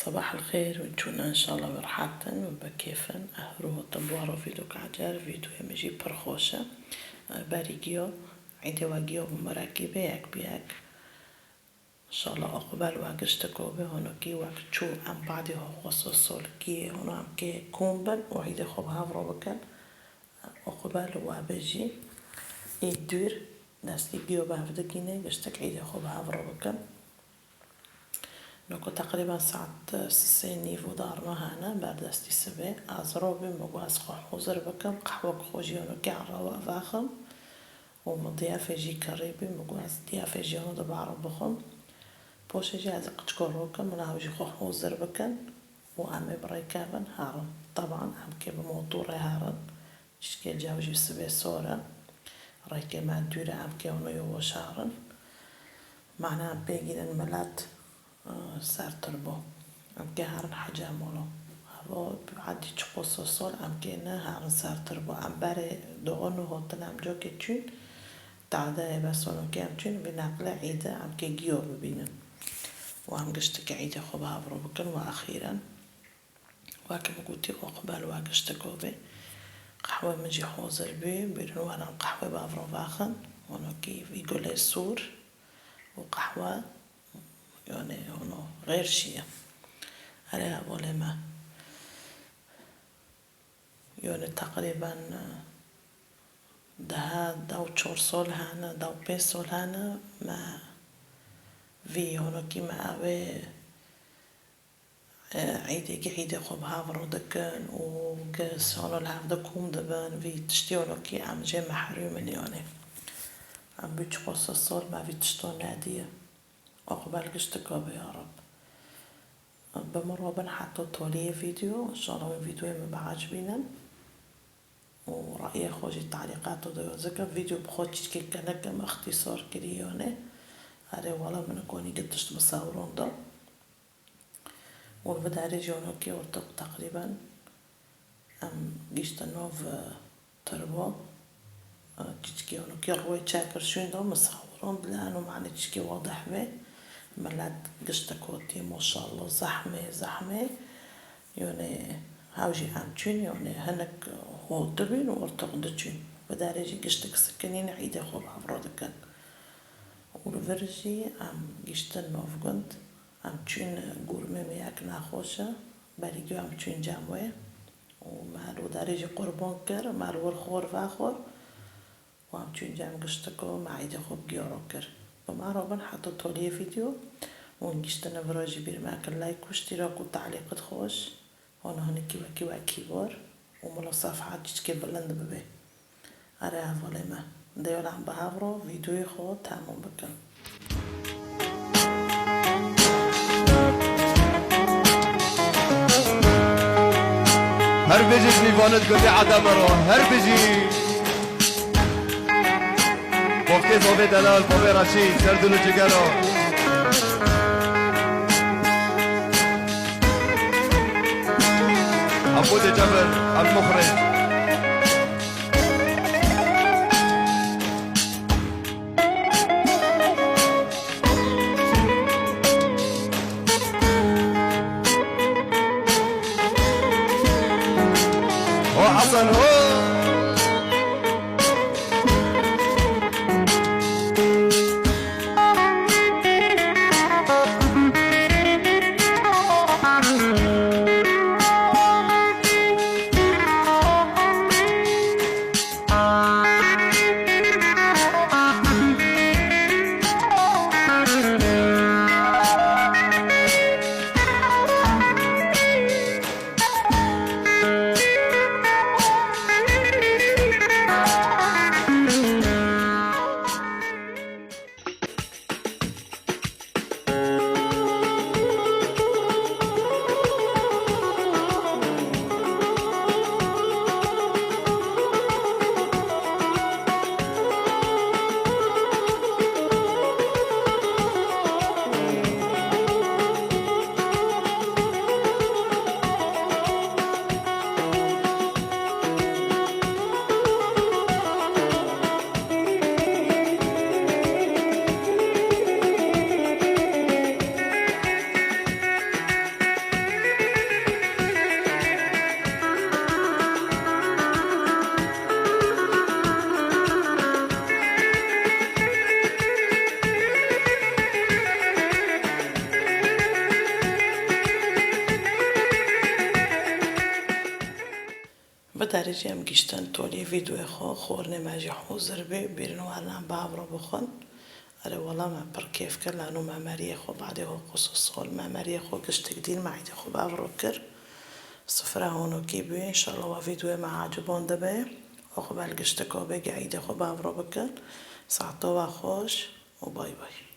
صباح الخير وانتونا ان شاء الله برحابتن وبكيفن اهرو طبوارو فيديو كعجار فيديو يمجي برخوشة باريجيو عيدي واجيو بمراكبة ياك بياك ان شاء الله اقبال واقشتكو بهونو كي واقتشو عن بعضي هو خصوصو لكي هونو عم كي كومبن وعيدي خوب هافرو بكن اقبال وابجي يدور ناس يجيو بهفدكيني قشتك عيدي خوب هافرو بكن نكو تقريبا ساعة سيني فودار مهانا بردستي سبي ازروبي مقواس خوزر بكم قحوة خوجيونو كي عراوا فاخم ومضيافة جي كريبي مقواس ديافة جيونو دبعرو بخم بوش جي ازق تشكوروكم مناو جي خوزر بكم وامي بريكابن هارن طبعا ام كي بموتوري هارن جشكي جاوجي سبي صورة رايكي ما دورة ام كي ونو يوش هارن معنا بيجين الملات سار تربو ام كي هارن حاجة مولو هو بعد يتشقص الصول ام كينا هارن سار تربو ام باري دوغنو هوتن ام جو كتشون تعدا بسونو كي ام تشون بناقلة عيدة ام كي جيو ببينن وام قشتك عيدة خوب هافرو بكن واخيرا واكم قوتي اقبال واقشتكو بي قحوة مجي خوزر بي بيرنو وانا قحوة بافرو باخن ونو كي يقول السور وقحوة يعني هونو غير شيء عليها بولما يعني تقريبا ده داو تشور سول هانا داو بي سول هانا ما في هونو كي ما اوي عيدي عيدي خوب هافرو دكن وقس هونو الهاف دكوم دبان في تشتي هونو كي عم جي محروم يعني عم بيتشقص الصول ما في تشتو نادية أقبل قشتكو يا رب بمرة بنحطو تولي فيديو إن شاء الله الفيديو ما بعجبنا ورأي خوجي التعليقات وديو ذكر فيديو بخوتش كي كان اختصار كريوني هاري والله من كوني قدشت بصورون ده والبداري جونو كي ورتق تقريبا ام قشت نوف تربو تشكي ونو كي روي تشاكر شوين ده مصورون لانه معني تشكي واضح بيه ملات قشتكوتي ما شاء الله زحمة يعني هاوجي عمتشين يعني هنك هو دبين وارتقدتشين بدارجي قشتك سكنين عيدة خوب عبرودكن والفرجي عم قشتن نوفقند عمتشين قورمي مياك ناخوشة باريجو عمتشين جاموي ومالو دارجي قربون كر مالو الخور فاخور وعمتشين جام قشتكو مع عيدة خوب جيوروكر بمعرو بنحطو تولي فيديو ونجشتنا فراجي بير معك لايك واشتراك وتعليق خوش هون هنكي وكي كيبور وملا صفحات تشكي بلند ببي أريها ظلمة ديول عم بهافرو فيديو يخو تامون بكن هر بيجي نيفانت قدي عدم رو هر بيجي وقتی بابی دلال بابی رشید سردون جگرو عبود جبر المخرج هو حسن هو درجه هم گشتن تولی ویدیو خور نماجی حوزر بیرن وارنام بابرو بخون أري والله ما بركيف كر لأنه ما مريه خو بعده هو قصص خول ما مريه خو قشتك دين معيده خو بافروكر سفرة هونو كيبي إن شاء الله وفيديو ما عجبون دبي أخو بالقشتك وبيجي عيده خو بافرو بكر ساعتو خوش وباي باي.